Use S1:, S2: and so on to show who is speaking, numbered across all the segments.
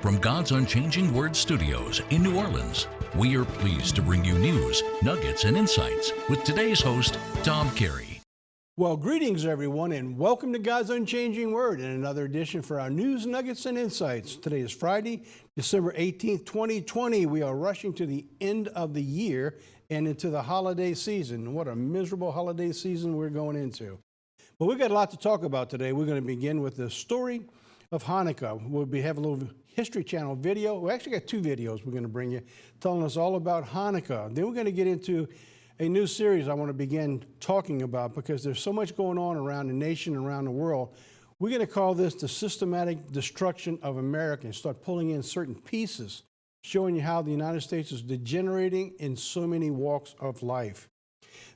S1: from God's Unchanging Word Studios in New Orleans, we are pleased to bring you news, nuggets, and insights with today's host, Tom Carey.
S2: Well, greetings, everyone, and welcome to God's Unchanging Word and another edition for our news, nuggets, and insights. Today is Friday, December 18th, 2020. We are rushing to the end of the year and into the holiday season. What a miserable holiday season we're going into. But we've got a lot to talk about today. We're going to begin with the story of Hanukkah. We'll have a little History Channel video. We actually got two videos we're going to bring you telling us all about Hanukkah. Then we're going to get into a new series I want to begin talking about because there's so much going on around the nation, around the world. We're going to call this the systematic destruction of America and start pulling in certain pieces, showing you how the United States is degenerating in so many walks of life.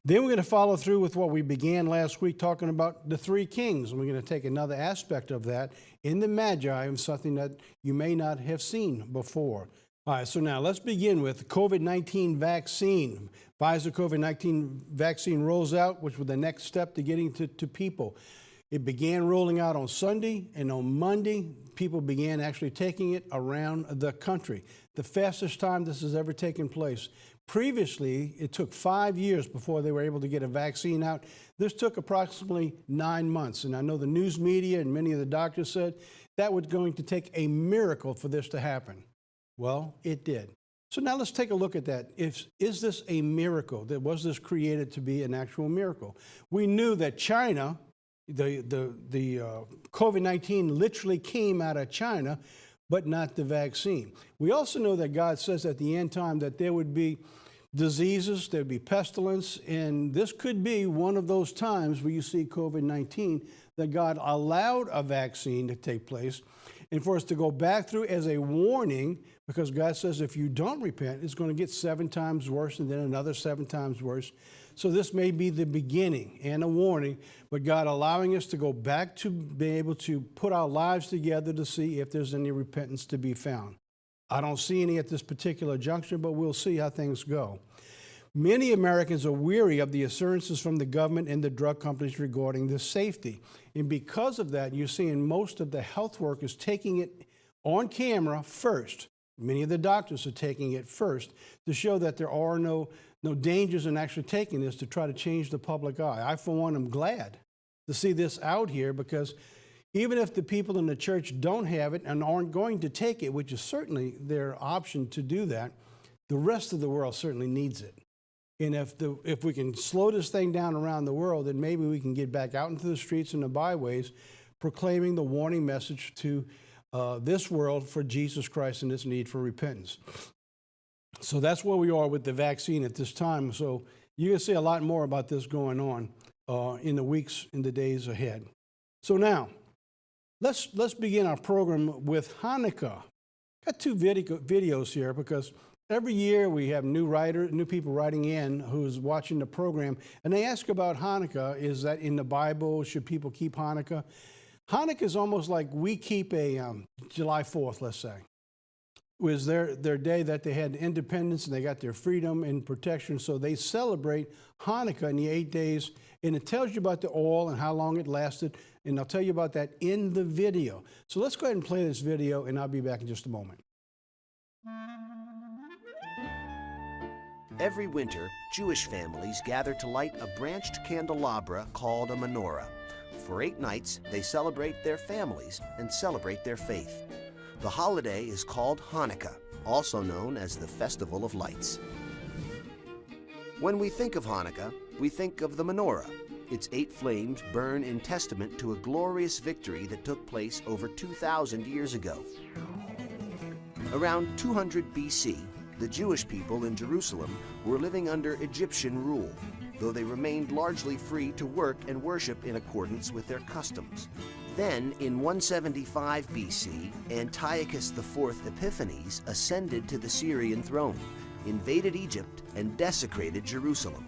S2: Then we're going to follow through with what we began last week talking about the three kings. And we're going to take another aspect of that in the Magi and something that you may not have seen before. All right, so now let's begin with the COVID-19 vaccine. Pfizer COVID-19 vaccine rolls out, which was the next step to getting to people. It began rolling out on Sunday, and on Monday, people began actually taking it around the country. The fastest time this has ever taken place. Previously, it took 5 years before they were able to get a vaccine out. This took approximately 9 months. And I know the news media and many of the doctors said that was going to take a miracle for this to happen. Well, it did. So now let's take a look at that. Is this a miracle? Was this created to be an actual miracle? We knew that China, the COVID-19 literally came out of China, but not the vaccine. We also know that God says at the end time that there would be diseases, there'd be pestilence, and this could be one of those times where you see COVID-19 that God allowed a vaccine to take place and for us to go back through as a warning, because God says if you don't repent, it's going to get 7 times worse and then another 7 times worse. So this may be the beginning and a warning, but God allowing us to go back to be able to put our lives together to see if there's any repentance to be found. I don't see any at this particular juncture, but we'll see how things go. Many Americans are weary of the assurances from the government and the drug companies regarding the safety. And because of that, you're seeing most of the health workers taking it on camera first. Many of the doctors are taking it first to show that there are no dangers in actually taking this to try to change the public eye. I, for one, am glad to see this out here because even if the people in the church don't have it and aren't going to take it, which is certainly their option to do that, the rest of the world certainly needs it. And if we can slow this thing down around the world, then maybe we can get back out into the streets and the byways proclaiming the warning message to this world for Jesus Christ and its need for repentance. So that's where we are with the vaccine at this time. So you're going to see a lot more about this going on in the weeks and the days ahead. So now, let's begin our program with Hanukkah. Got two videos here because every year we have new people writing in who's watching the program, and they ask about Hanukkah. Is that in the Bible? Should people keep Hanukkah? Hanukkah is almost like we keep a July 4th, let's say. It was their day that they had independence and they got their freedom and protection. So they celebrate Hanukkah in the 8 days, and it tells you about the oil and how long it lasted. And I'll tell you about that in the video. So let's go ahead and play this video, and I'll be back in just a moment.
S3: Every winter, Jewish families gather to light a branched candelabra called a menorah. For 8 nights, they celebrate their families and celebrate their faith. The holiday is called Hanukkah, also known as the Festival of Lights. When we think of Hanukkah, we think of the menorah. Its 8 flames burn in testament to a glorious victory that took place over 2,000 years ago. Around 200 BC, the Jewish people in Jerusalem were living under Egyptian rule, though they remained largely free to work and worship in accordance with their customs. Then, in 175 BC, Antiochus IV Epiphanes ascended to the Syrian throne, invaded Egypt, and desecrated Jerusalem.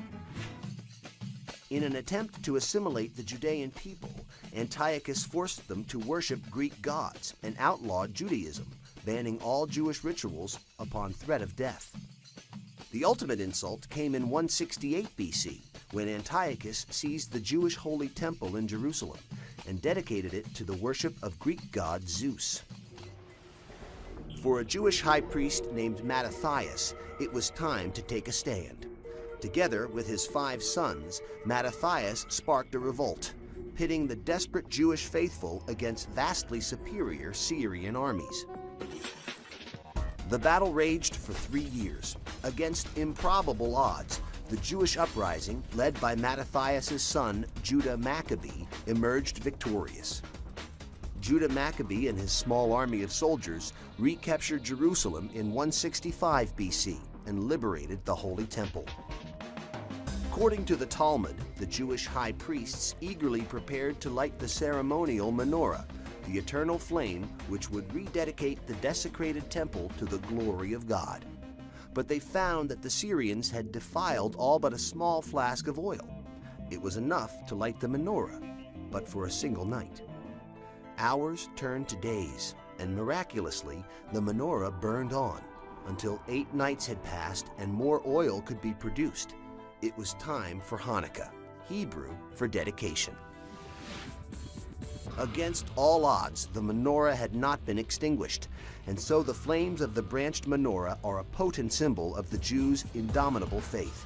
S3: In an attempt to assimilate the Judean people, Antiochus forced them to worship Greek gods and outlawed Judaism, banning all Jewish rituals upon threat of death. The ultimate insult came in 168 BC, when Antiochus seized the Jewish Holy Temple in Jerusalem and dedicated it to the worship of Greek god Zeus. For a Jewish high priest named Mattathias, it was time to take a stand. Together with his 5 sons, Mattathias sparked a revolt, pitting the desperate Jewish faithful against vastly superior Syrian armies. The battle raged for 3 years. Against improbable odds, the Jewish uprising, led by Mattathias' son, Judah Maccabee, emerged victorious. Judah Maccabee and his small army of soldiers recaptured Jerusalem in 165 BC and liberated the Holy Temple. According to the Talmud, the Jewish high priests eagerly prepared to light the ceremonial menorah, the eternal flame which would rededicate the desecrated temple to the glory of God. But they found that the Syrians had defiled all but a small flask of oil. It was enough to light the menorah, but for a single night. Hours turned to days, and miraculously, the menorah burned on until 8 nights had passed and more oil could be produced. It was time for Hanukkah, Hebrew for dedication. Against all odds, the menorah had not been extinguished, and so the flames of the branched menorah are a potent symbol of the Jews' indomitable faith.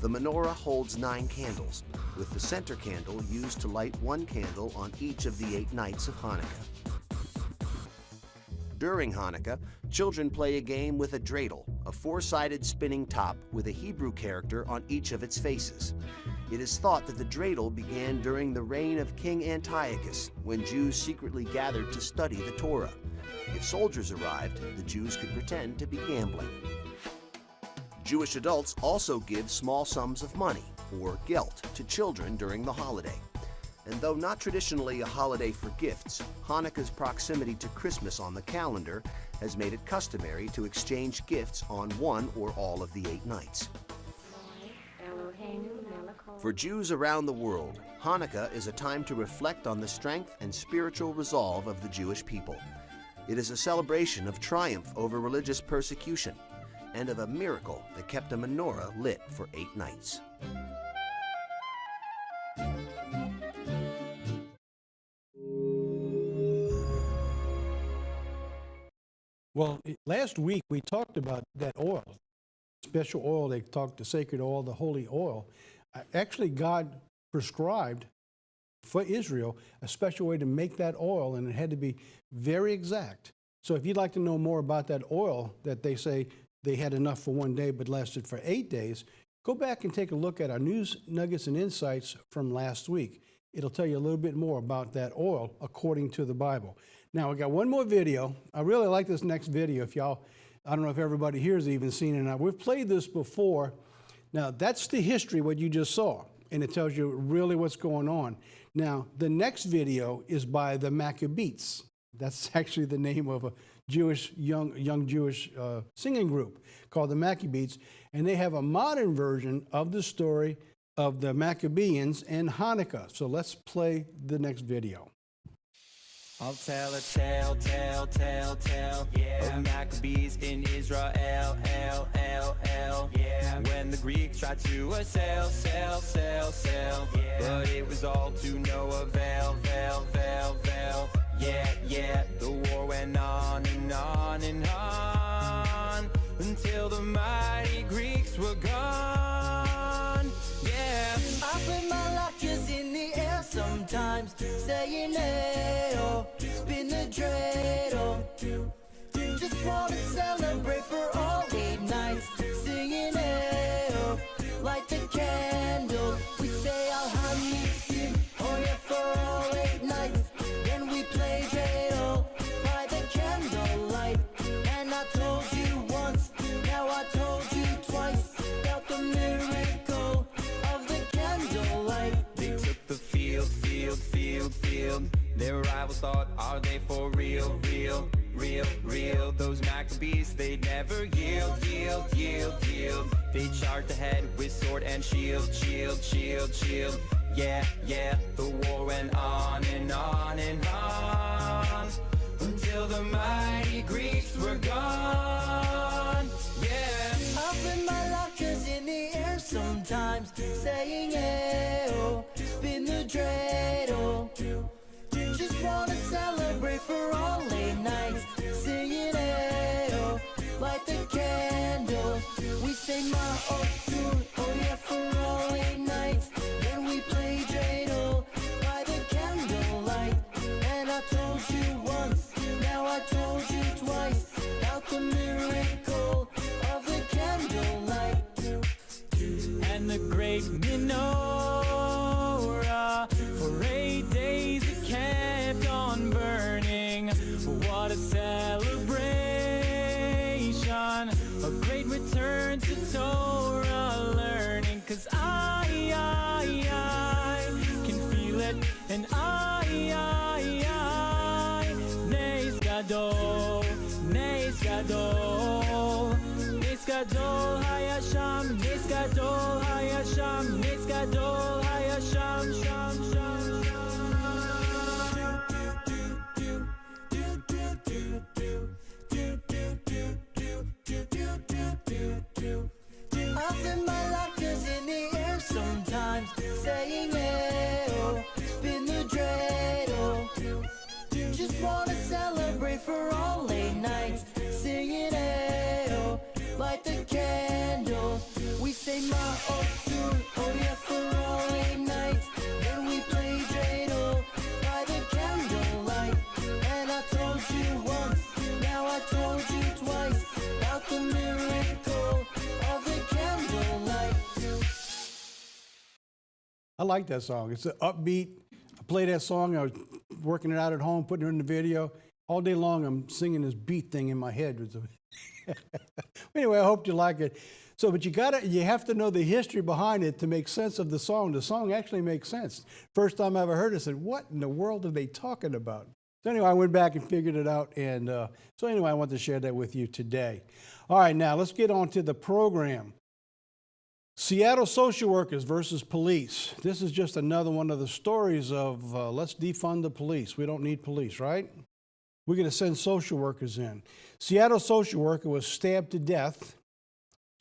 S3: The menorah holds 9 candles, with the center candle used to light 1 candle on each of the 8 nights of Hanukkah. During Hanukkah, children play a game with a dreidel, a 4-sided spinning top with a Hebrew character on each of its faces. It is thought that the dreidel began during the reign of King Antiochus, when Jews secretly gathered to study the Torah. If soldiers arrived, the Jews could pretend to be gambling. Jewish adults also give small sums of money, or gelt, to children during the holiday. And though not traditionally a holiday for gifts, Hanukkah's proximity to Christmas on the calendar has made it customary to exchange gifts on one or all of the 8 nights. For Jews around the world, Hanukkah is a time to reflect on the strength and spiritual resolve of the Jewish people. It is a celebration of triumph over religious persecution and of a miracle that kept a menorah lit for 8 nights.
S2: Well, last week we talked about that oil, special oil. They talked the sacred oil, the holy oil. Actually, God prescribed for Israel a special way to make that oil, and it had to be very exact. So if you'd like to know more about that oil that they say they had enough for 1 day but lasted for 8 days, go back and take a look at our news nuggets and insights from last week. It'll tell you a little bit more about that oil according to the Bible. Now, we got one more video. I really like this next video. If y'all, I don't know if everybody here has even seen it. Now, we've played this before. Now, that's the history, what you just saw, and it tells you really what's going on. Now, the next video is by the Maccabees. That's actually the name of a Jewish, young Jewish singing group called the Maccabees, and they have a modern version of the story of the Maccabees and Hanukkah. So let's play the next video.
S4: I'll tell a tale, yeah. Of Maccabees in Israel, yeah. When the Greeks tried to sail, yeah. But it was all to no avail, yeah. The war went on and on and on, until the mighty Greeks were gone, yeah. I put my lockers in the air sometimes, saying hey-oh, spin the dreidel. Just wanna celebrate for all 8 nights, singing hey-oh, light the candle. We say Al Hamishim, oh yeah, for all 8 nights. Then we play dreidel by the candlelight. And I told you once, now I told you twice, about the miracle of the candlelight. They took the field. Their rivals thought, are they for real? Those Maccabees, they never yield. They charged ahead with sword and shield. Yeah, the war went on and on and on, until the mighty Greeks were gone, yeah. Up in my lockers in the air sometimes, saying hey-oh, spin the dreidel. Just wanna celebrate for all 8 nights, singing hey-oh. menorah. For 8 days it kept on burning. What a celebration, a great return to Torah learning. 'Cause I can feel it, and Nes Gadol, Nes Gadol, Nes Gadol Hayasham, Nes Gadol Hayasham, Nes Gadol Hayasham, Sham, Sham,
S5: Often my laughter's in the air sometimes, saying "Hey-oh, spin the dreidel." Just wanna celebrate for all late nights, singing "Hey-oh," light the candles. We say "Ma'otur," oh yeah, for all late nights. Then we play dreidel by the candlelight. And I told you once, now I told you twice, about the miracle of the candlelight.
S2: I like that song. It's an upbeat. I play that song. I was working it out at home, putting it in the video. All day long, I'm singing this beat thing in my head. Anyway, I hope you like it. So, but you have to know the history behind it to make sense of the song. The song actually makes sense. First time I ever heard it, I said, what in the world are they talking about? So anyway, I went back and figured it out. And so anyway, I want to share that with you today. All right, now let's get on to the program. Seattle social workers versus police. This is just another one of the stories of let's defund the police. We don't need police, right? We're going to send social workers in. Seattle social worker was stabbed to death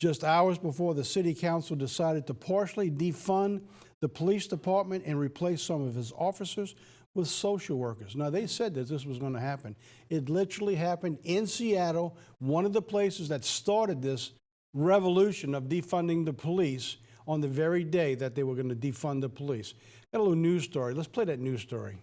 S2: just hours before the city council decided to partially defund the police department and replace some of his officers with social workers. Now, they said that this was going to happen. It literally happened in Seattle, one of the places that started this revolution of defunding the police on the very day that they were going to defund the police. Got a little news story. Let's play that news story.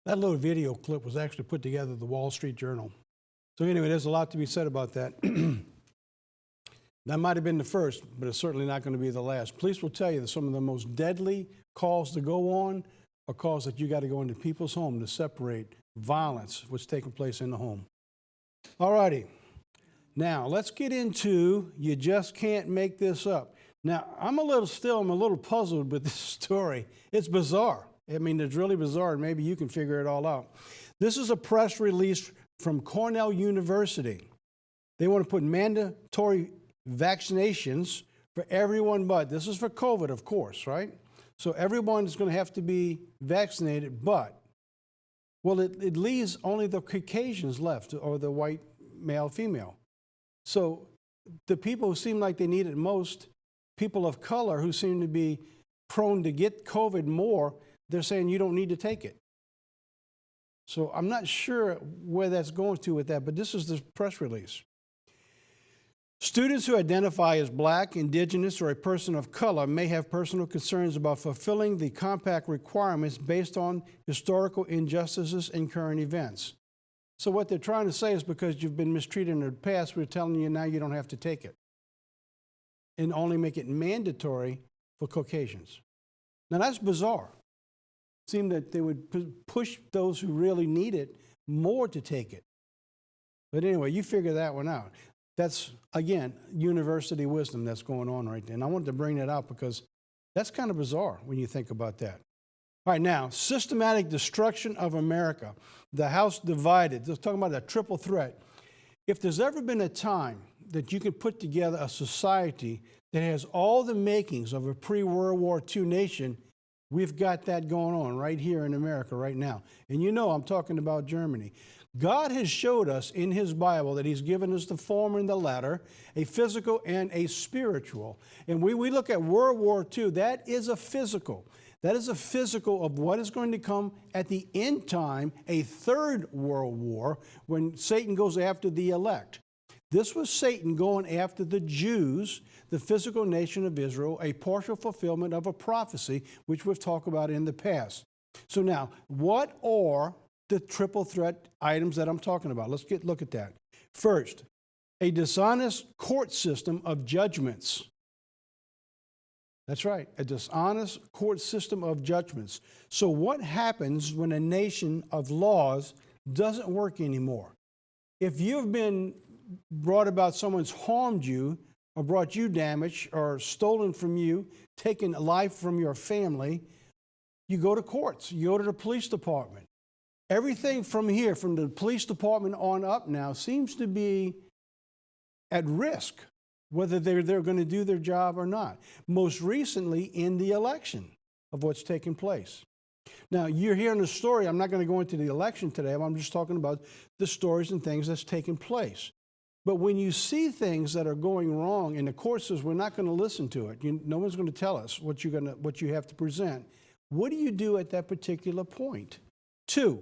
S2: That little video clip was actually put together at the Wall Street Journal. So anyway, there's a lot to be said about that. That might have been the first, but it's certainly not going to be the last. Police will tell you that some of the most deadly calls to go on are calls that you got to go into people's home to separate violence, what's taking place in the home. All righty. Now, let's get into You Just Can't Make This Up. Now, I'm a little puzzled with this story. It's bizarre. I mean, it's really bizarre, and maybe you can figure it all out. This is a press release from Cornell University. They want to put mandatory vaccinations for everyone, but this is for COVID, of course, right? So everyone is going to have to be vaccinated, but, well, it leaves only the Caucasians left, or the white male, female. So the people who seem like they need it most, people of color who seem to be prone to get COVID more, they're saying you don't need to take it. So I'm not sure where that's going to with that, but this is the press release. Students who identify as Black, Indigenous, or a person of color may have personal concerns about fulfilling the compact requirements based on historical injustices and current events. So what they're trying to say is because you've been mistreated in the past, we're telling you now you don't have to take it, and only make it mandatory for Caucasians. Now that's bizarre. It seemed that they would push those who really need it more to take it. But anyway, you figure that one out. That's, again, university wisdom that's going on right there. And I wanted to bring that out because that's kind of bizarre when you think about that. All right, now, systematic destruction of America. The House divided. They're talking about a triple threat. If there's ever been a time that you can put together a society that has all the makings of a pre-World War II nation, we've got that going on right here in America right now. And you know I'm talking about Germany. God has showed us in his Bible that he's given us the former and the latter, a physical and a spiritual. And we look at World War II, that is a physical. That is a physical of what is going to come at the end time, a third world war, when Satan goes after the elect. This was Satan going after the Jews, the physical nation of Israel, a partial fulfillment of a prophecy, which we've talked about in the past. So now, what are the triple threat items that I'm talking about? Let's look at that. First, a dishonest court system of judgments. That's right, a dishonest court system of judgments. So what happens when a nation of laws doesn't work anymore? If you've been brought about someone's harmed you or brought you damage or stolen from you, taken life from your family, you go to courts, you go to the police department. Everything from here, from the police department on up now, seems to be at risk, whether they're going to do their job or not. Most recently in the election of what's taking place. Now, you're hearing the story. I'm not going to go into the election today. I'm just talking about the stories and things that's taking place. But when you see things that are going wrong, and the court says we're not going to listen to it, no one's going to tell us what you have to present, what do you do at that particular point? 2,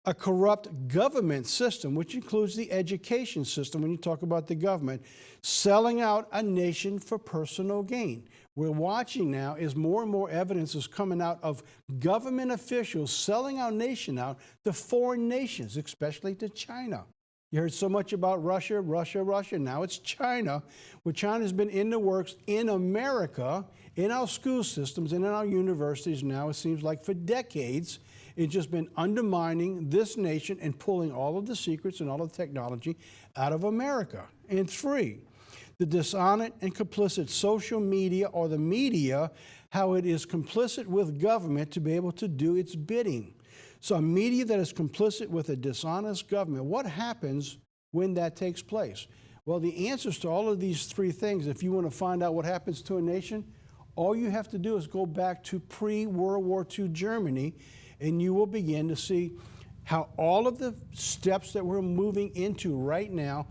S2: a corrupt government system, which includes the education system when you talk about the government, selling out a nation for personal gain. We're watching now as more and more evidence is coming out of government officials selling our nation out to foreign nations, especially to China. You heard so much about Russia, Russia, Russia. Now it's China, where China's been in the works in America, in our school systems, and in our universities now, it seems like for decades. It's just been undermining this nation and pulling all of the secrets and all of the technology out of America. And 3, the dishonest and complicit social media, or the media, how it is complicit with government to be able to do its bidding. So a media that is complicit with a dishonest government, what happens when that takes place? Well, the answers to all of these 3 things, if you want to find out what happens to a nation, all you have to do is go back to pre-World War II Germany, and you will begin to see how all of the steps that we're moving into right now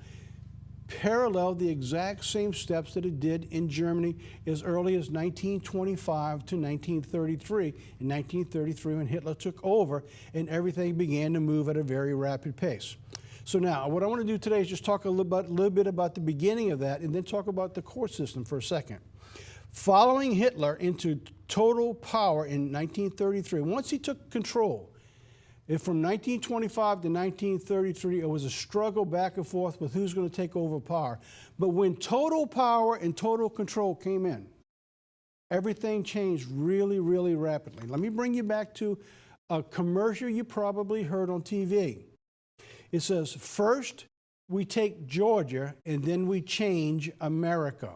S2: parallel the exact same steps that it did in Germany as early as 1925 to 1933. In 1933, when Hitler took over, and everything began to move at a very rapid pace. So now, what I want to do today is just talk a little bit about the beginning of that, and then talk about the court system for a second. Following Hitler into total power in 1933, once he took control, From 1925 to 1933, it was a struggle back and forth with who's going to take over power. But when total power and total control came in, everything changed really, really rapidly. Let me bring you back to a commercial you probably heard on TV. It says, first we take Georgia and then we change America.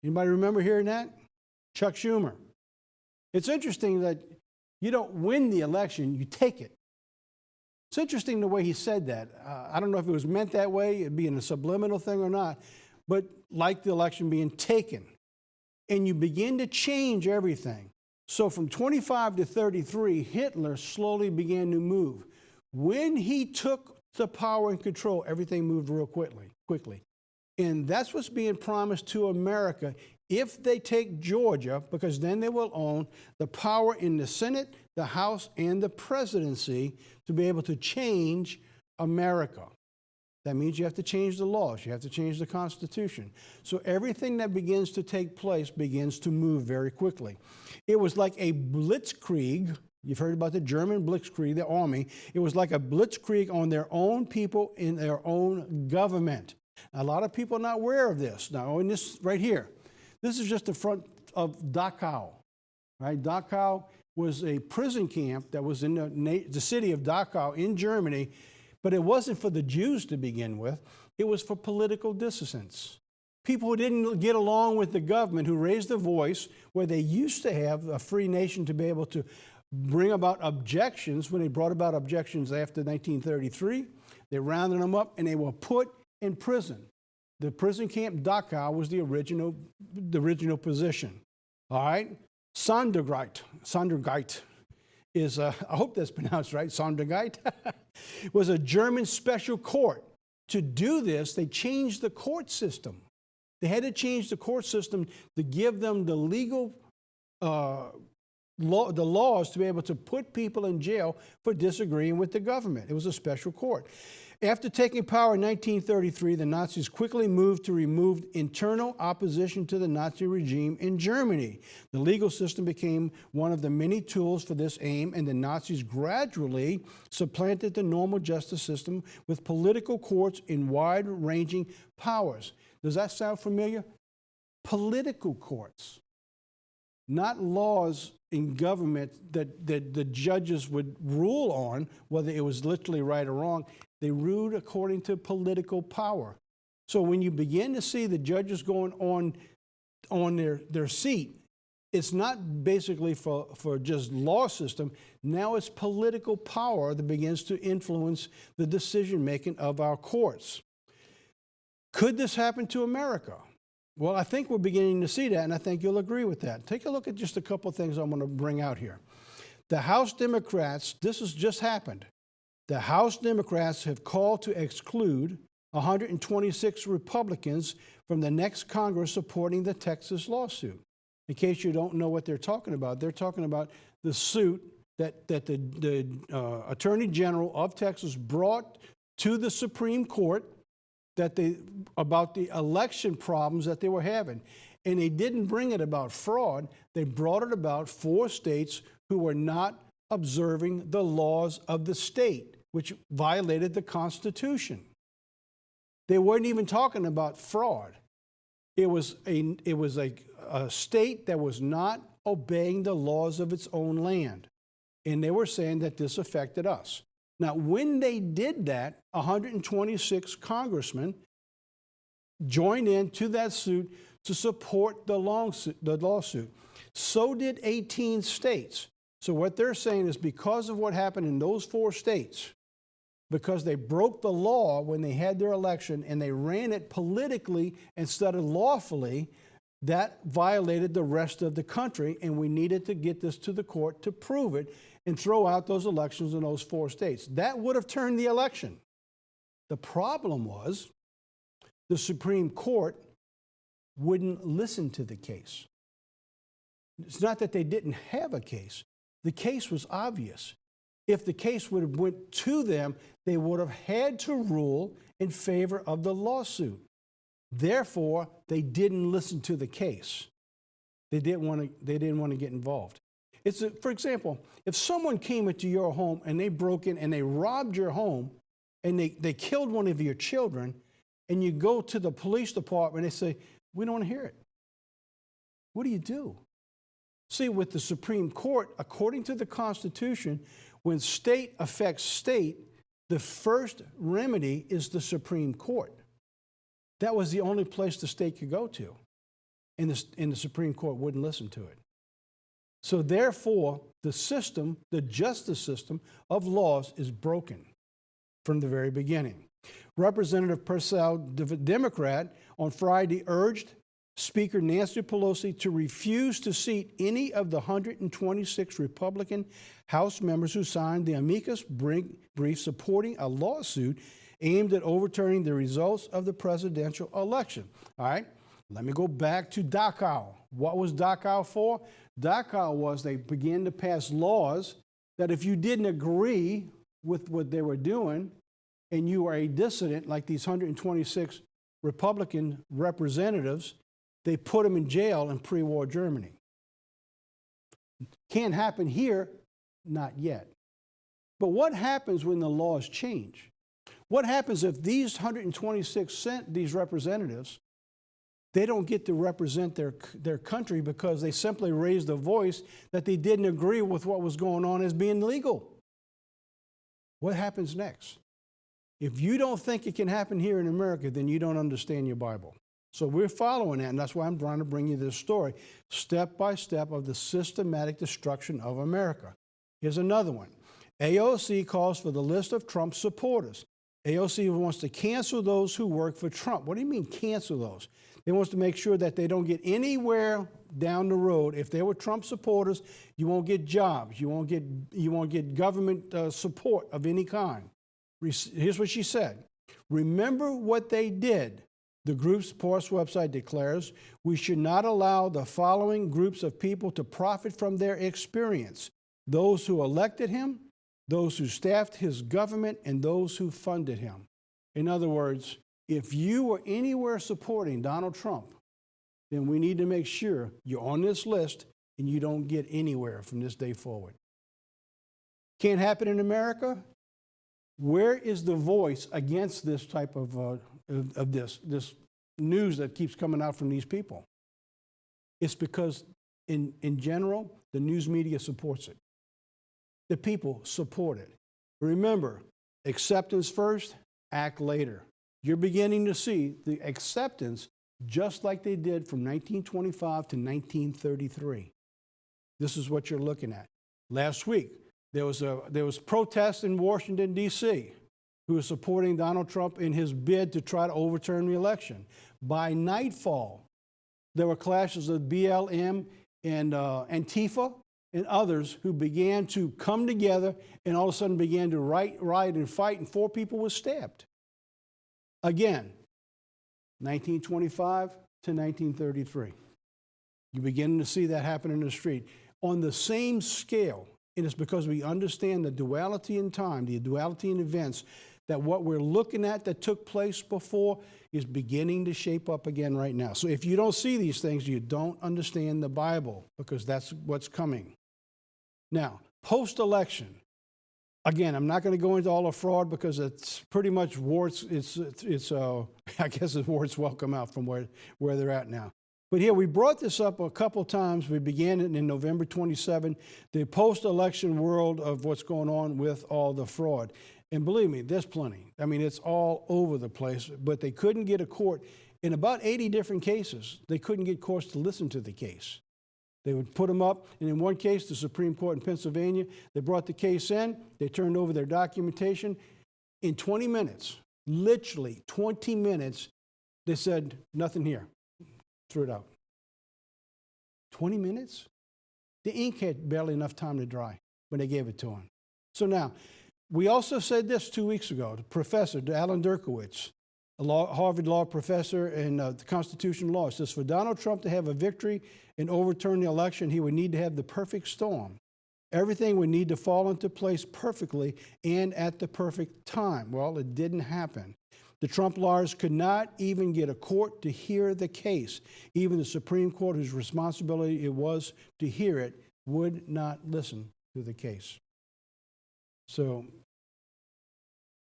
S2: Anybody remember hearing that? Chuck Schumer. It's interesting that you don't win the election, you take it. It's interesting the way he said that. I don't know if it was meant that way, it being a subliminal thing or not, but like the election being taken. And you begin to change everything. So from 25 to 33, Hitler slowly began to move. When he took the power and control, everything moved real quickly. And that's what's being promised to America if they take Georgia, because then they will own the power in the Senate, the House, and the presidency to be able to change America. That means you have to change the laws. You have to change the Constitution. So everything that begins to take place begins to move very quickly. It was like a blitzkrieg. You've heard about the German blitzkrieg, the army. It was like a blitzkrieg on their own people in their own government. Now, a lot of people are not aware of this. Now, in this right here, this is just the front of Dachau. Right? Dachau was a prison camp that was in the city of Dachau in Germany. But it wasn't for the Jews to begin with. It was for political dissidents. People who didn't get along with the government, who raised their voice, where they used to have a free nation to be able to bring about objections. When they brought about objections after 1933, they rounded them up and they were put in prison. The prison camp Dachau was the original position. All right? Sondergeit is, I hope that's pronounced right, Sondergeit, was a German special court. To do this, they changed the court system. They had to change the court system to give them the legal laws to be able to put people in jail for disagreeing with the government. It was a special court. After taking power in 1933, the Nazis quickly moved to remove internal opposition to the Nazi regime in Germany. The legal system became one of the many tools for this aim, and the Nazis gradually supplanted the normal justice system with political courts in wide-ranging powers. Does that sound familiar? Political courts, not laws in government that the judges would rule on, whether it was literally right or wrong. They ruled according to political power. So when you begin to see the judges going on their seat, it's not basically for just law system. Now it's political power that begins to influence the decision-making of our courts. Could this happen to America? Well, I think we're beginning to see that, and I think you'll agree with that. Take a look at just a couple of things I'm going to bring out here. The House Democrats, this has just happened. The House Democrats have called to exclude 126 Republicans from the next Congress supporting the Texas lawsuit. In case you don't know what they're talking about the suit that the Attorney General of Texas brought to the Supreme Court about the election problems that they were having. And they didn't bring it about fraud. They brought it about 4 states who were not observing the laws of the state, which violated the Constitution. They weren't even talking about fraud. It was a state that was not obeying the laws of its own land. And they were saying that this affected us. Now, when they did that, 126 congressmen joined in to that suit to support the lawsuit. So did 18 states. So what they're saying is because of what happened in those 4 states, because they broke the law when they had their election and they ran it politically instead of lawfully, that violated the rest of the country, and we needed to get this to the court to prove it and throw out those elections in those 4 states. That would have turned the election. The problem was the Supreme Court wouldn't listen to the case. It's not that they didn't have a case. The case was obvious. If the case would have went to them, they would have had to rule in favor of the lawsuit. Therefore, they didn't listen to the case. They didn't want to get involved. For example, if someone came into your home and they broke in and they robbed your home and they killed one of your children, and you go to the police department and they say, we don't want to hear it. What do you do? See, with the Supreme Court, according to the Constitution, when state affects state, the first remedy is the Supreme Court. That was the only place the state could go to, and the Supreme Court wouldn't listen to it. So therefore, the system, the justice system of laws is broken from the very beginning. Representative Purcell, Democrat, on Friday urged Speaker Nancy Pelosi to refuse to seat any of the 126 Republican House members who signed the amicus brief supporting a lawsuit aimed at overturning the results of the presidential election. All right, let me go back to Dachau. What was Dachau for? Dachau was they began to pass laws that if you didn't agree with what they were doing and you were a dissident, like these 126 Republican representatives, they put them in jail in pre-war Germany. Can't happen here, not yet. But what happens when the laws change? What happens if these 126 these representatives, they don't get to represent their country because they simply raised a voice that they didn't agree with what was going on as being legal? What happens next? If you don't think it can happen here in America, then you don't understand your Bible. So we're following that, and that's why I'm trying to bring you this story, step by step, of the systematic destruction of America. Here's another one. AOC calls for the list of Trump supporters. AOC wants to cancel those who work for Trump. What do you mean cancel those? They want to make sure that they don't get anywhere down the road. If they were Trump supporters, you won't get jobs. You won't get government support of any kind. Here's what she said. Remember what they did. The group's Post website declares, we should not allow the following groups of people to profit from their experience: those who elected him, those who staffed his government, and those who funded him. In other words, if you were anywhere supporting Donald Trump, then we need to make sure you're on this list and you don't get anywhere from this day forward. Can't happen in America? Where is the voice against this type of this news that keeps coming out from these people? It's because in general, the news media supports it. The people support it. Remember, acceptance first, act later. You're beginning to see the acceptance just like they did from 1925 to 1933. This is what you're looking at. Last week, there was protests in Washington, D.C., who was supporting Donald Trump in his bid to try to overturn the election. By nightfall, there were clashes of BLM and Antifa and others who began to come together and all of a sudden began to riot and fight, and 4 people were stabbed. Again, 1925 to 1933. You're beginning to see that happen in the street. On the same scale, and it's because we understand the duality in time, the duality in events, that what we're looking at that took place before is beginning to shape up again right now. So if you don't see these things, you don't understand the Bible, because that's what's coming. Now, post-election, again, I'm not going to go into all the fraud because it's pretty much warts. I guess it's warts welcome out from where they're at now. But here, we brought this up a couple times. We began it in November 27, the post-election world of what's going on with all the fraud. And believe me, there's plenty. I mean, it's all over the place, but they couldn't get a court. In about 80 different cases, they couldn't get courts to listen to the case. They would put them up, and in one case, the Supreme Court in Pennsylvania, they brought the case in, they turned over their documentation. In 20 minutes, literally 20 minutes, they said, nothing here. Threw it out. 20 minutes? The ink had barely enough time to dry when they gave it to him. So now, we also said this 2 weeks ago. The professor, Alan Dershowitz, a Harvard Law professor in the Constitutional Law, says for Donald Trump to have a victory and overturn the election, he would need to have the perfect storm. Everything would need to fall into place perfectly and at the perfect time. Well, it didn't happen. The Trump lawyers could not even get a court to hear the case. Even the Supreme Court, whose responsibility it was to hear it, would not listen to the case. So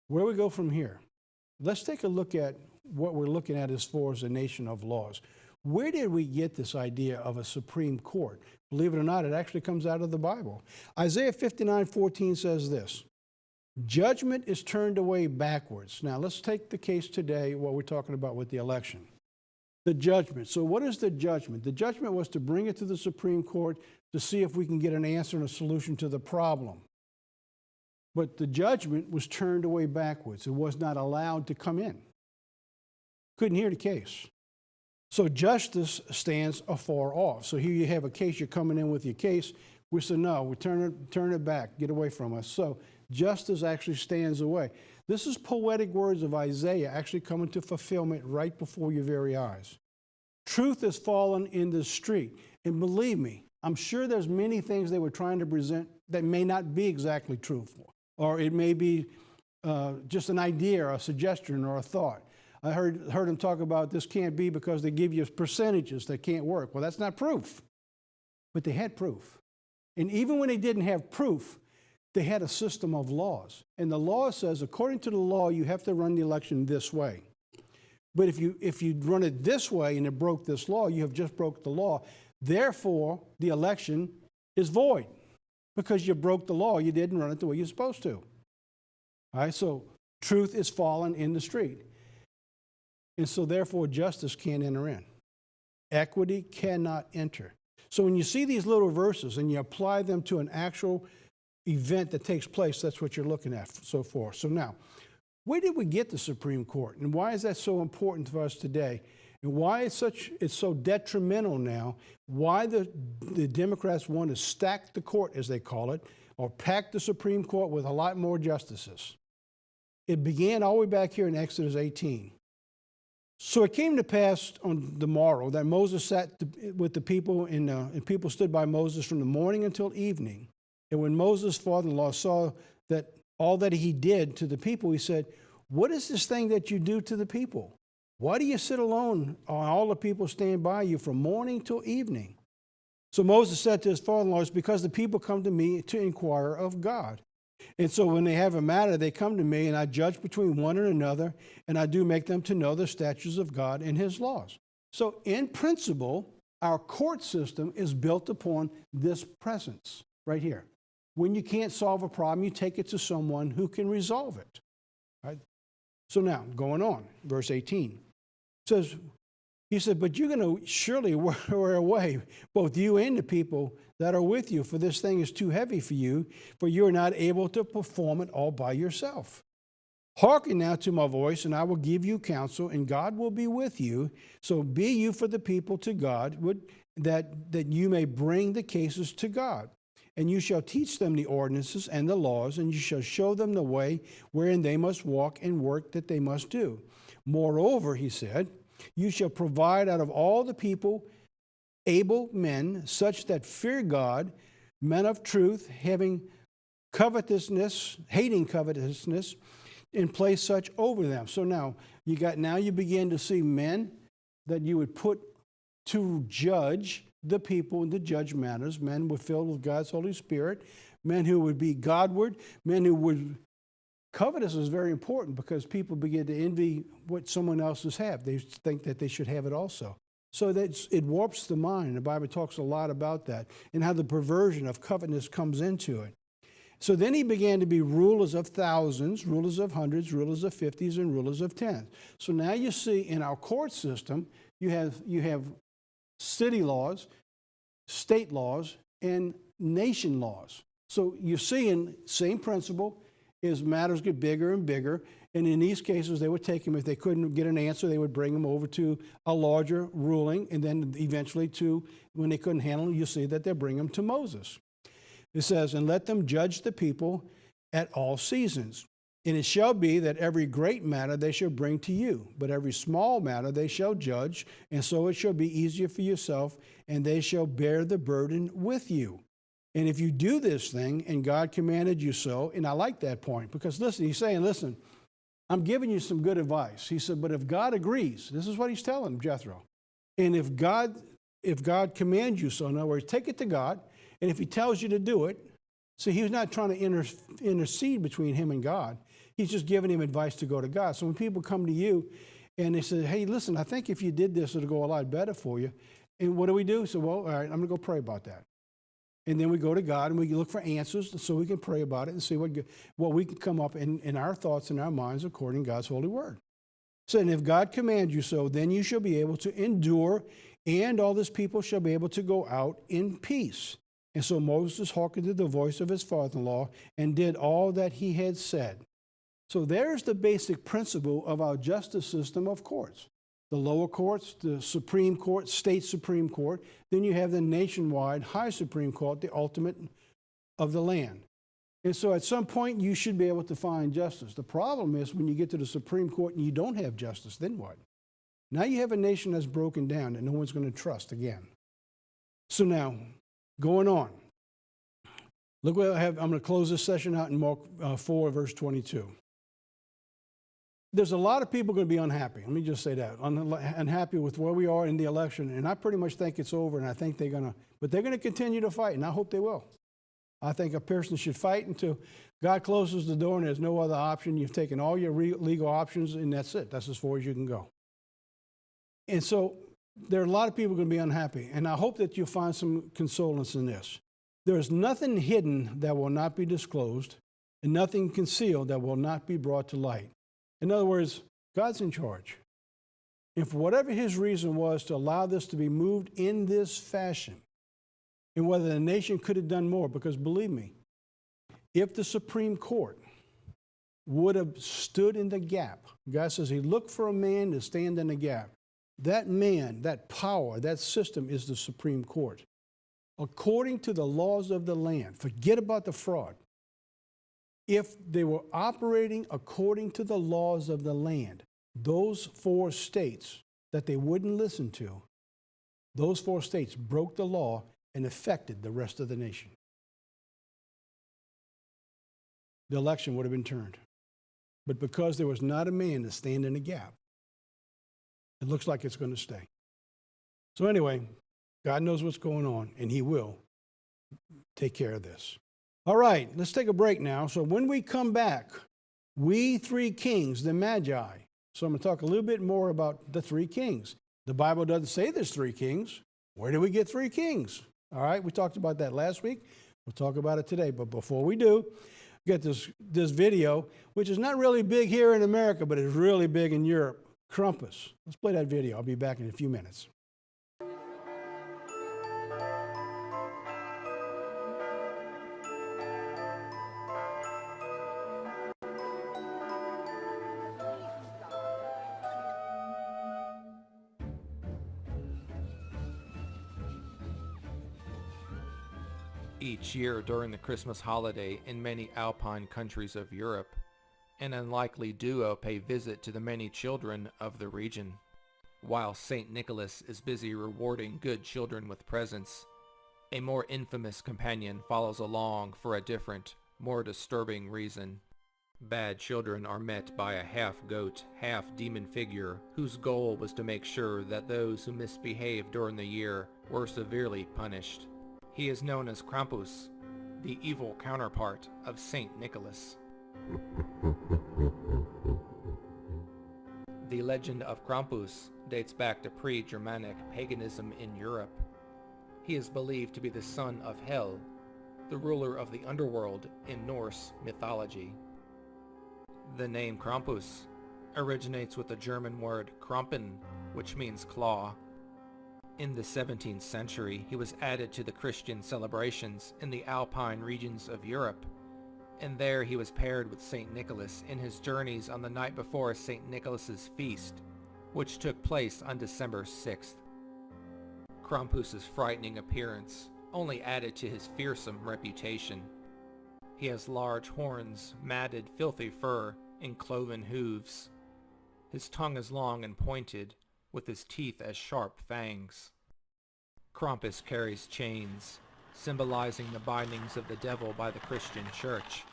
S2: where we go from here? Let's take a look at what we're looking at as far as a nation of laws. Where did we get this idea of a Supreme Court? Believe it or not, it actually comes out of the Bible. Isaiah 59:14 says this, judgment is turned away backwards. Now let's take the case today, what we're talking about with the election. The judgment. So what is the judgment? The judgment was to bring it to the Supreme Court to see if we can get an answer and a solution to the problem. But the judgment was turned away backwards. It was not allowed to come in. Couldn't hear the case. So justice stands afar off. So here you have a case, you're coming in with your case. We said, no, we turn it back, get away from us. So justice actually stands away. This is poetic words of Isaiah actually coming to fulfillment right before your very eyes. Truth has fallen in the street. And believe me, I'm sure there's many things they were trying to present that may not be exactly truthful. Or it may be just an idea or a suggestion or a thought. I heard him talk about this can't be because they give you percentages that can't work. Well, that's not proof. But they had proof. And even when they didn't have proof, they had a system of laws. And the law says, according to the law, you have to run the election this way. But if you run it this way and it broke this law, you have just broke the law. Therefore, the election is void because you broke the law. You didn't run it the way you're supposed to. All right, so truth is fallen in the street. And so therefore, justice can't enter in. Equity cannot enter. So when you see these little verses and you apply them to an actual event that takes place, that's what you're looking at so far. So now, where did we get the Supreme Court? And why is that so important for us today? And why it's so detrimental now? Why the Democrats want to stack the court, as they call it, or pack the Supreme Court with a lot more justices? It began all the way back here in Exodus 18. So it came to pass on the morrow that Moses sat with the people, and people stood by Moses from the morning until evening. And when Moses' father-in-law saw that all that he did to the people, he said, "What is this thing that you do to the people? Why do you sit alone while all the people stand by you from morning till evening?" So Moses said to his father-in-law, "It's because the people come to me to inquire of God. And so when they have a matter, they come to me, and I judge between one and another, and I do make them to know the statutes of God and his laws." So in principle, our court system is built upon this presence right here. When you can't solve a problem, you take it to someone who can resolve it. Right? So now, going on, verse 18 says, he said, "But you're going to surely wear away, both you and the people that are with you, for this thing is too heavy for you, for you are not able to perform it all by yourself. Hearken now to my voice, and I will give you counsel, and God will be with you. So be you for the people to God, that you may bring the cases to God. And you shall teach them the ordinances and the laws, and you shall show them the way wherein they must walk and work that they must do. Moreover," he said, "you shall provide out of all the people able men, such that fear God, men of truth, hating covetousness, and place such over them." So now you begin to see men that you would put to judge the people and to judge matters, men were filled with God's Holy Spirit, men who would be Godward, men who would... Covetous is very important because people begin to envy what someone else's have. They think that they should have it also. So that it warps the mind. The Bible talks a lot about that and how the perversion of covetousness comes into it. So then he began to be rulers of thousands, rulers of hundreds, rulers of 50s, and rulers of 10s. So now you see in our court system, you have city laws, state laws, and nation laws. So you're seeing same principle as matters get bigger and bigger. And in these cases, they would take them, if they couldn't get an answer, they would bring them over to a larger ruling. And then eventually when they couldn't handle it, you see that they bring them to Moses. It says, "And let them judge the people at all seasons. And it shall be that every great matter they shall bring to you, but every small matter they shall judge, and so it shall be easier for yourself, and they shall bear the burden with you. And if you do this thing, and God commanded you so," and I like that point, because listen, he's saying, listen, I'm giving you some good advice. He said, but if God agrees, this is what he's telling Jethro, and if God commands you so, in other words, take it to God, And if he tells you to do it, see, he's not trying to intercede between him and God. He's just giving him advice to go to God. So when people come to you and they say, hey, listen, I think if you did this, it'll go a lot better for you. And what do? So, well, all right, I'm going to go pray about that. And then we go to God and we look for answers so we can pray about it and see what we can come up in our thoughts and our minds according to God's holy word. So, and if God commands you so, then you shall be able to endure, and all this people shall be able to go out in peace. And so Moses hearkened to the voice of his father-in-law and did all that he had said. So there's the basic principle of our justice system of courts. The lower courts, the Supreme Court, state Supreme Court. Then you have the nationwide high Supreme Court, the ultimate of the land. And so at some point you should be able to find justice. The problem is when you get to the Supreme Court and you don't have justice, then what? Now you have a nation that's broken down and no one's going to trust again. So now, going on. Look what I have. I'm going to close this session out in Mark 4, verse 22. There's a lot of people going to be unhappy. Let me just say that. Unhappy with where we are in the election. And I pretty much think it's over, and I think they're going to continue to fight, and I hope they will. I think a person should fight until God closes the door and there's no other option. You've taken all your legal options, and that's it. That's as far as you can go. And so there are a lot of people going to be unhappy, and I hope that you'll find some consolence in this. There is nothing hidden that will not be disclosed, and nothing concealed that will not be brought to light. In other words, God's in charge. And for whatever his reason was to allow this to be moved in this fashion, and whether the nation could have done more, because believe me, if the Supreme Court would have stood in the gap, God says he looked for a man to stand in the gap. That man, that power, that system is the Supreme Court. According to the laws of the land, forget about the fraud. If they were operating according to the laws of the land, those 4 states that they wouldn't listen to, those 4 states broke the law and affected the rest of the nation. The election would have been turned. But because there was not a man to stand in the gap, it looks like it's going to stay. So anyway, God knows what's going on, and he will take care of this. All right, let's take a break now. So when we come back, we 3 kings, the Magi. So I'm going to talk a little bit more about the 3 kings. The Bible doesn't say there's 3 kings. Where do we get 3 kings? All right, we talked about that last week. We'll talk about it today. But before we do, get this video, which is not really big here in America, but it's really big in Europe. Krampus. Let's play that video. I'll be back in a few minutes.
S6: Each year during the Christmas holiday in many alpine countries of Europe, an unlikely duo pay visit to the many children of the region. While St. Nicholas is busy rewarding good children with presents, a more infamous companion follows along for a different, more disturbing reason. Bad children are met by a half-goat, half-demon figure whose goal was to make sure that those who misbehaved during the year were severely punished. He is known as Krampus, the evil counterpart of St. Nicholas. The legend of Krampus dates back to pre-Germanic paganism in Europe. He is believed to be the son of Hel, the ruler of the underworld in Norse mythology. The name Krampus originates with the German word Krampen, which means claw. In the 17th century, he was added to the Christian celebrations in the Alpine regions of Europe, and there he was paired with St. Nicholas in his journeys on the night before St. Nicholas's feast, which took place on December 6th. Krampus's frightening appearance only added to his fearsome reputation. He has large horns, matted, filthy fur, and cloven hooves. His tongue is long and pointed, with his teeth as sharp fangs. Krampus carries chains, symbolizing the bindings of the devil by the Christian church.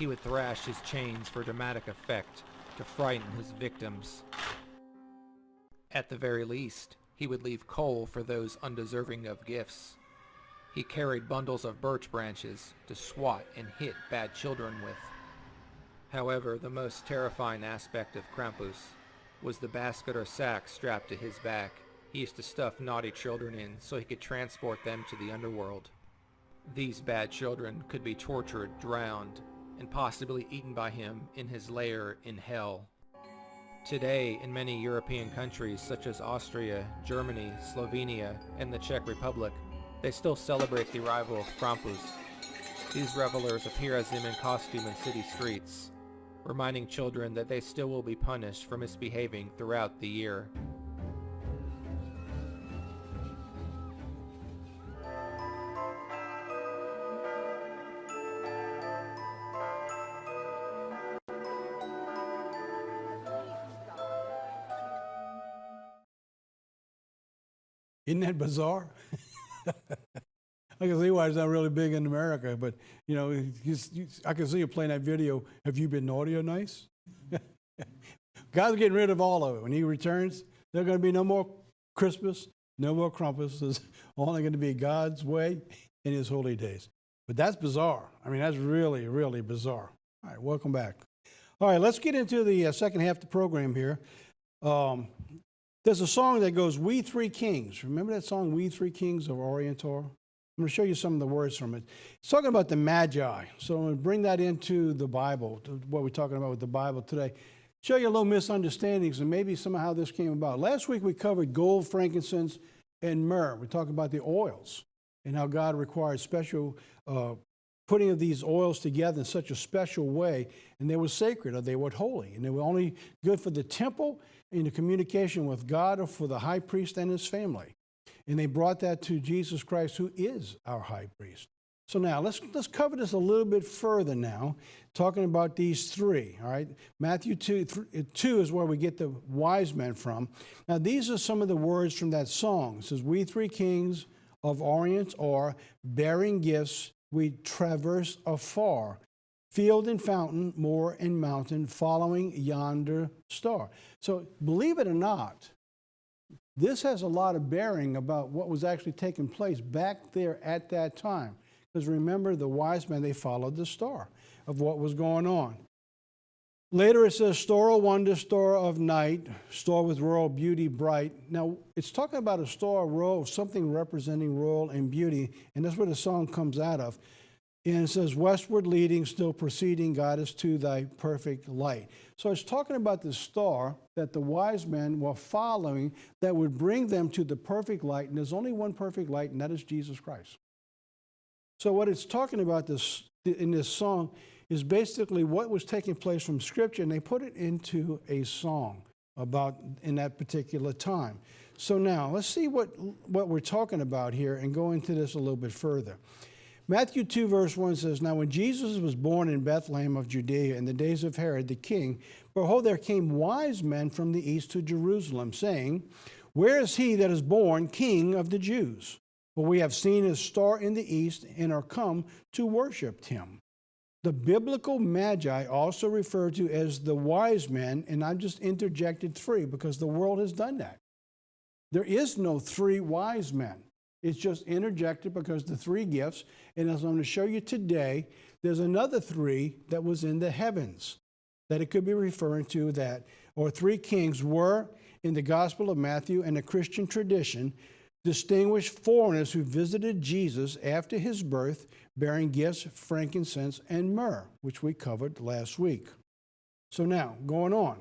S6: He would thrash his chains for dramatic effect to frighten his victims. At the very least, he would leave coal for those undeserving of gifts. He carried bundles of birch branches to swat and hit bad children with. However, the most terrifying aspect of Krampus was the basket or sack strapped to his back. He used to stuff naughty children in so he could transport them to the underworld. These bad children could be tortured, drowned, and possibly eaten by him in his lair in hell. Today, in many European countries such as Austria, Germany, Slovenia, and the Czech Republic, they still celebrate the arrival of Krampus. These revelers appear as him in costume in city streets, reminding children that they still will be punished for misbehaving throughout the year.
S2: Isn't that bizarre? I can see why it's not really big in America, but you know, I can see you playing that video. Have you been naughty or nice? God's getting rid of all of it. When he returns, there's going to be no more Christmas, no more Krampus. There's only going to be God's way in his holy days. But that's bizarre. I mean, that's really, really bizarre. All right, welcome back. All right, let's get into the second half of the program here. There's a song that goes, We Three Kings. Remember that song, We Three Kings of Oriental? I'm going to show you some of the words from it. It's talking about the Magi. So I'm going to bring that into the Bible, to what we're talking about with the Bible today. Show you a little misunderstandings and maybe some of how this came about. Last week we covered gold, frankincense, and myrrh. We're talking about the oils and how God required special putting of these oils together in such a special way. And they were sacred, or they were holy. And they were only good for the temple in the communication with God, or for the high priest and his family. And they brought that to Jesus Christ, who is our high priest. So now let's cover this a little bit further now, talking about these three, all right? Matthew 2 is where we get the wise men from. Now these are some of the words from that song. It says, We three kings of Orient are, bearing gifts, we traverse afar. Field and fountain, moor and mountain, following yonder star. So believe it or not, this has a lot of bearing about what was actually taking place back there at that time. Because remember, the wise men, they followed the star of what was going on. Later it says, Star of wonder, star of night, star with royal beauty bright. Now, it's talking about a star royal, something representing royal and beauty, and that's where the song comes out of. And it says, westward leading, still proceeding, guide us to thy perfect light. So it's talking about the star that the wise men were following that would bring them to the perfect light. And there's only one perfect light, and that is Jesus Christ. So what it's talking about in this song is basically what was taking place from Scripture, and they put it into a song about in that particular time. So now let's see what we're talking about here and go into this a little bit further. Matthew 2 verse 1 says, Now when Jesus was born in Bethlehem of Judea in the days of Herod the king, behold, there came wise men from the east to Jerusalem, saying, Where is he that is born King of the Jews? For we have seen his star in the east and are come to worship him. The biblical magi also referred to as the wise men, and I've just interjected three because the world has done that. There is no three wise men. It's just interjected because the three gifts, and as I'm going to show you today, there's another three that was in the heavens that it could be referring to that, or three kings were in the Gospel of Matthew and the Christian tradition, distinguished foreigners who visited Jesus after his birth, bearing gifts, frankincense, and myrrh, which we covered last week. So now, going on.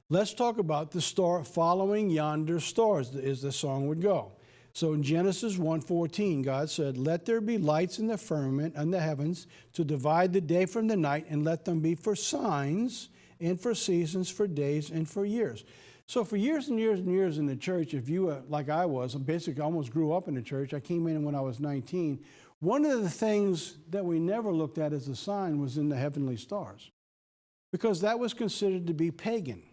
S2: Let's talk about the star following yonder stars, as the song would go. So in Genesis 1:14, God said, Let there be lights in the firmament and the heavens to divide the day from the night, and let them be for signs and for seasons, for days and for years. So for years and years and years in the church, if you were like I was, basically almost grew up in the church, I came in when I was 19, one of the things that we never looked at as a sign was in the heavenly stars, because that was considered to be pagan.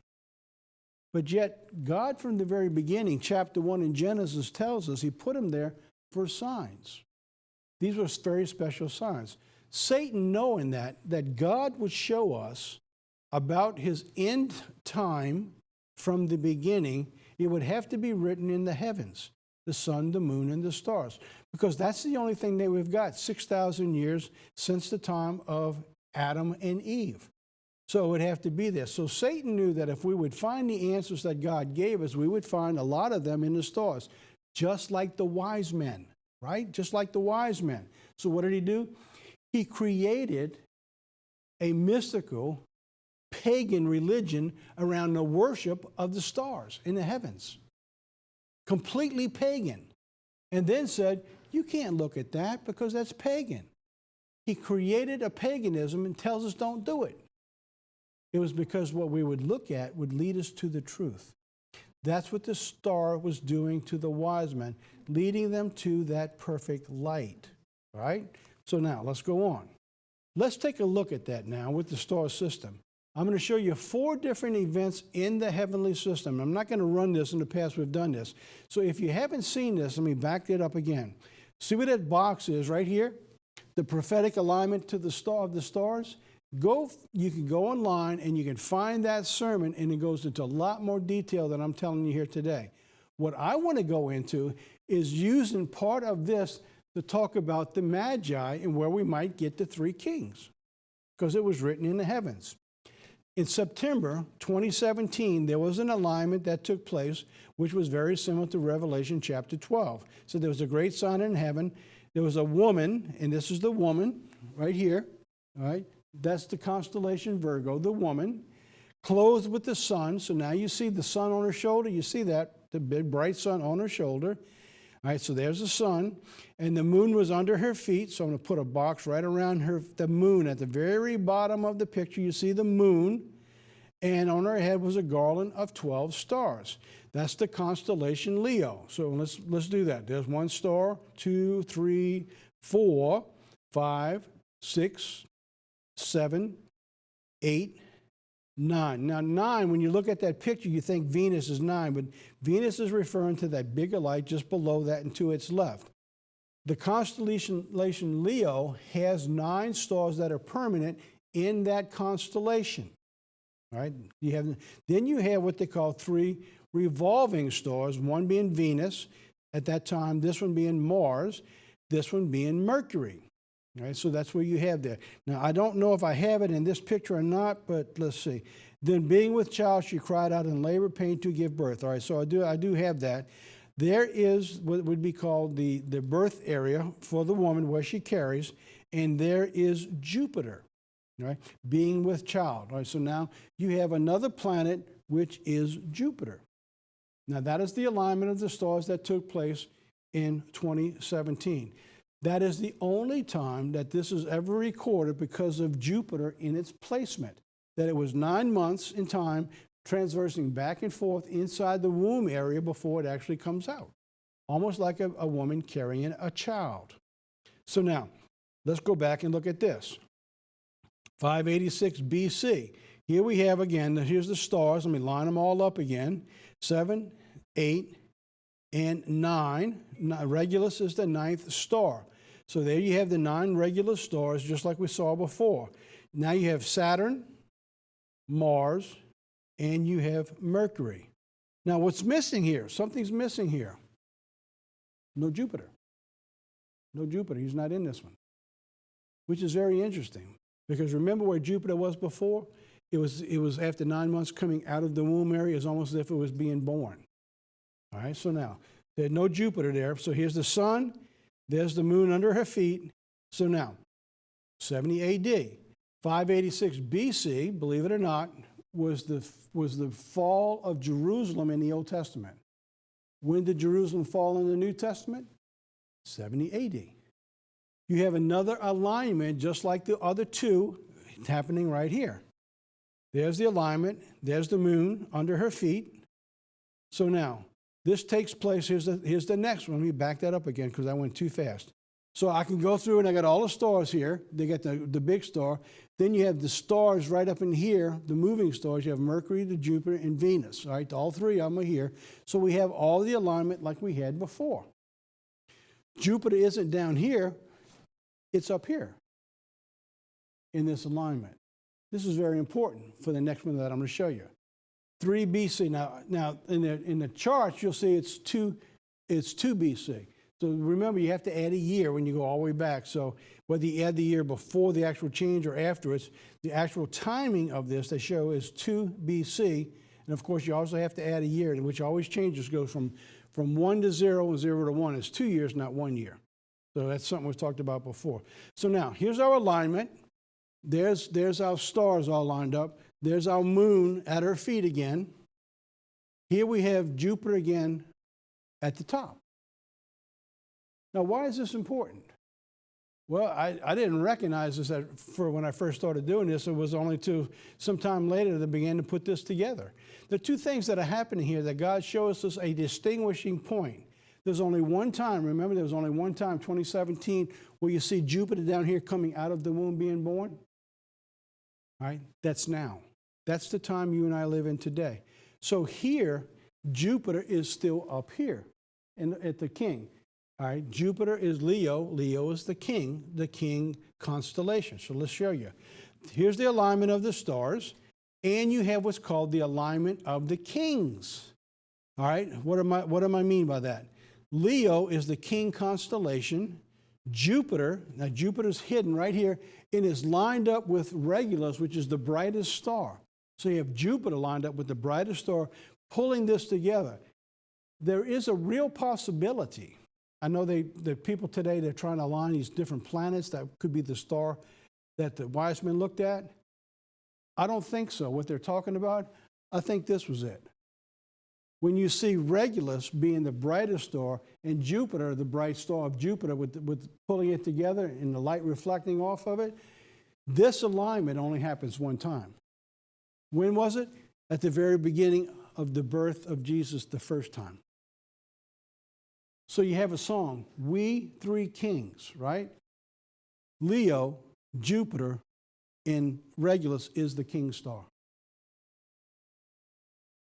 S2: But yet, God from the very beginning, chapter 1 in Genesis tells us he put them there for signs. These were very special signs. Satan, knowing that God would show us about his end time from the beginning, it would have to be written in the heavens. the sun, the moon, and the stars, because that's the only thing that we've got 6,000 years since the time of Adam and Eve. So it would have to be there. So Satan knew that if we would find the answers that God gave us, we would find a lot of them in the stars, just like the wise men, right? Just like the wise men. So what did he do? He created a mystical, pagan religion around the worship of the stars in the heavens. Completely pagan. And then said, you can't look at that because that's pagan. He created a paganism and tells us don't do it. It was because what we would look at would lead us to the truth. That's what the star was doing to the wise men, leading them to that perfect light, right? So now, let's go on. Let's take a look at that now with the star system. I'm going to show you 4 different events in the heavenly system. I'm not going to run this. In the past, we've done this. So if you haven't seen this, let me back it up again. See what that box is right here? The prophetic alignment to the star of the stars. You can go online and you can find that sermon, and it goes into a lot more detail than I'm telling you here today. What I want to go into is using part of this to talk about the Magi and where we might get the 3 kings, because it was written in the heavens. In September 2017, there was an alignment that took place, which was very similar to Revelation chapter 12. So there was a great sign in heaven. There was a woman, and this is the woman right here, all right? That's the constellation Virgo, the woman, clothed with the sun. So now you see the sun on her shoulder. You see that, the big bright sun on her shoulder. All right, so there's the sun. And the moon was under her feet. So I'm going to put a box right around the moon. At the very bottom of the picture, you see the moon. And on her head was a garland of 12 stars. That's the constellation Leo. So let's do that. There's 1 star, 2, 3, 4, 5, 6, 7, 8, 9. Now 9, when you look at that picture, you think Venus is 9, but Venus is referring to that bigger light just below that and to its left. The constellation Leo has 9 stars that are permanent in that constellation. All right? Then you have what they call 3 revolving stars, one being Venus at that time, this one being Mars, this one being Mercury. All right, so that's where you have there. Now, I don't know if I have it in this picture or not, but let's see. Then being with child, she cried out in labor pain to give birth. All right, so I do have that. There is what would be called the birth area for the woman where she carries, and there is Jupiter, all right, being with child. All right, so now you have another planet, which is Jupiter. Now, that is the alignment of the stars that took place in 2017. That is the only time that this is ever recorded because of Jupiter in its placement, that it was 9 months in time transversing back and forth inside the womb area before it actually comes out, almost like a woman carrying a child. So now, let's go back and look at this. 586 BC. Here we have again, here's the stars. Let me line them all up again. 7, 8, and 9. Regulus is the 9th star. So there you have the 9 regular stars, just like we saw before. Now you have Saturn, Mars, and you have Mercury. Now what's missing here? Something's missing here. No Jupiter. No Jupiter. He's not in this one, which is very interesting, because remember where Jupiter was before? It was after 9 months coming out of the womb area. It's almost as if it was being born. All right, so now there's no Jupiter there. So here's the sun. There's the moon under her feet. So now, 70 AD, 586 BC, believe it or not, was the fall of Jerusalem in the Old Testament. When did Jerusalem fall in the New Testament? 70 AD. You have another alignment, just like the other 2, happening right here. There's the alignment. There's the moon under her feet. So now, this takes place. Here's the next one. Let me back that up again because I went too fast. So I can go through and I got all the stars here. They got the big star. Then you have the stars right up in here, the moving stars. You have Mercury, the Jupiter, and Venus. All right, all 3 of them are here. So we have all the alignment like we had before. Jupiter isn't down here. It's up here in this alignment. This is very important for the next one that I'm going to show you. 3 BC. Now in the charts, you'll see it's 2 It's 2 BC. So remember, you have to add a year when you go all the way back. So whether you add the year before the actual change or afterwards, the actual timing of this they show is 2 BC. And of course, you also have to add a year, which always changes, goes from 1 to 0 and 0 to 1. It's 2 years, not 1 year. So that's something we've talked about before. So now, here's our alignment. There's our stars all lined up. There's our moon at her feet again. Here we have Jupiter again at the top. Now, why is this important? Well, I didn't recognize this for when I first started doing this. It was only to some time later that I began to put this together. There are two things that are happening here that God shows us a distinguishing point. There's only one time, remember there was only one time, 2017, where you see Jupiter down here coming out of the womb being born. All right, that's now. That's the time you and I live in today. So here, Jupiter is still up here at the king. All right, Jupiter is Leo. Leo is the king constellation. So let's show you. Here's the alignment of the stars, and you have what's called the alignment of the kings. All right, what do I mean by that? Leo is the king constellation. Jupiter, now Jupiter's hidden right here, and is lined up with Regulus, which is the brightest star. So you have Jupiter lined up with the brightest star, pulling this together. There is a real possibility. I know the people today, they're trying to align these different planets. That could be the star that the wise men looked at. I don't think so. What they're talking about, I think this was it. When you see Regulus being the brightest star and Jupiter, the bright star of Jupiter, with pulling it together and the light reflecting off of it, this alignment only happens one time. When was it? At the very beginning of the birth of Jesus the first time. So you have a song, We Three Kings, right? Leo, Jupiter, and Regulus is the king star.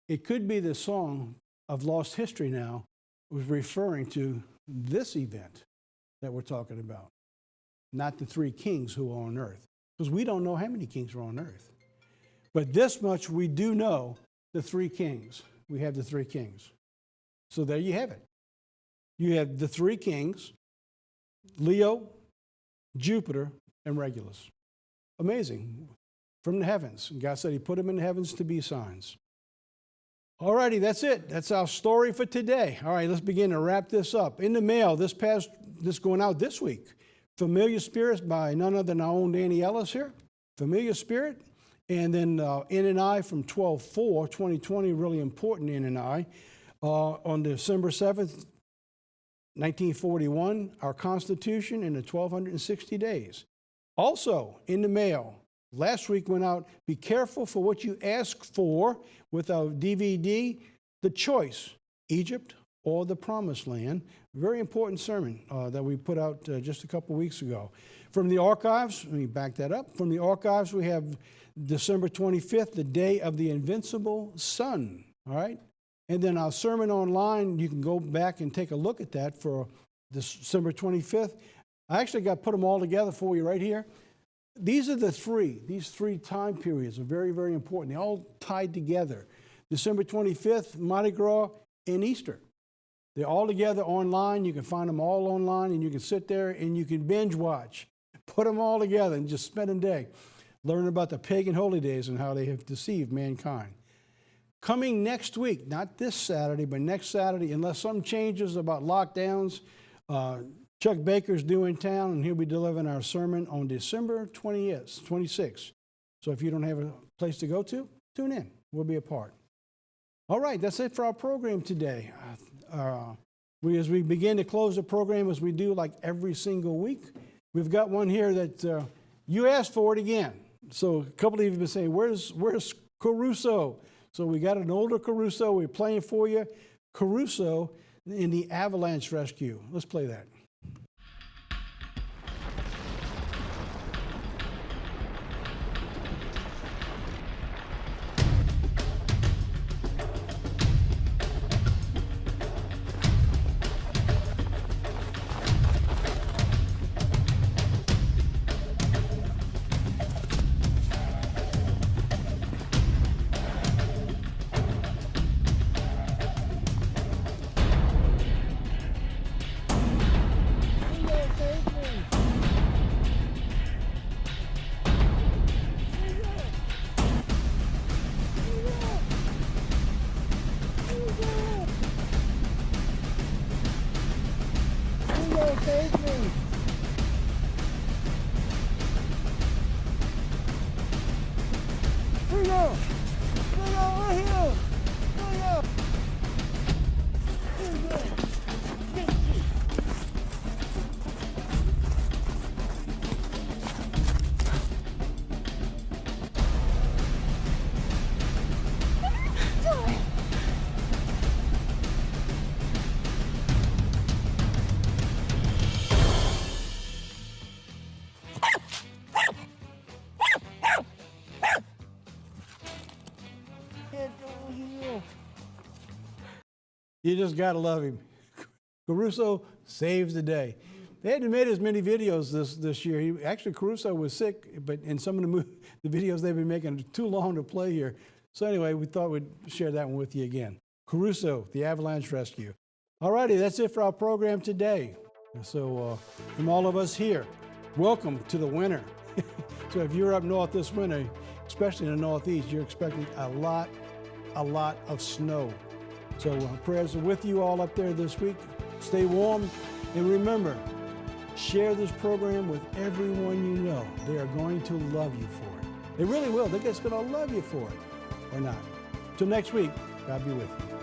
S2: It could be the song of Lost History now was referring to this event that we're talking about, not the three kings who are on earth. Because we don't know how many kings are on earth. But this much we do know, the three kings. We have the three kings. So there you have it. You have the three kings, Leo, Jupiter, and Regulus. Amazing. From the heavens. God said he put them in the heavens to be signs. All righty, that's it. That's our story for today. All right, let's begin to wrap this up. In the mail, this going out this week, Familiar Spirits by none other than our own Danny Ellis here. Familiar Spirit. And then NNI from 12/4/2020, really important NNI. On December 7th, 1941, our Constitution in the 1260 days. Also, in the mail, last week went out, be careful for what you ask for with our DVD, The Choice, Egypt or the Promised Land. Very important sermon that we put out just a couple weeks ago. From the archives, let me back that up. From the archives, we have December 25th, the day of the invincible sun, all right? And then our sermon online, you can go back and take a look at that for December 25th. I actually put them all together for you right here. These are these three time periods are very, very important. They all tied together. December 25th, Mardi Gras, and Easter. They're all together online. You can find them all online, and you can sit there and you can binge watch. Put them all together and just spend a day. Learn about the pagan holy days and how they have deceived mankind. Coming next week, not this Saturday, but next Saturday, unless something changes about lockdowns, Chuck Baker's due in town, and he'll be delivering our sermon on December 26th. So if you don't have a place to go to, tune in. We'll be a part. All right, that's it for our program today. As we begin to close the program, as we do like every single week, we've got one here that you asked for it again. So a couple of you have been saying, where's Caruso? So we got an older Caruso. We're playing for you. Caruso in the Avalanche Rescue. Let's play that. You just got to love him. Caruso saves the day. They hadn't made as many videos this year. Actually, Caruso was sick, but in some of the videos they've been making are too long to play here. So anyway, we thought we'd share that one with you again. Caruso, the Avalanche Rescue. All righty, that's it for our program today. So from all of us here, welcome to the winter. So if you're up north this winter, especially in the Northeast, you're expecting a lot of snow. So prayers are with you all up there this week. Stay warm, and remember, share this program with everyone you know. They are going to love you for it. They really will. They're just going to love you for it, or not. Till next week, God be with you.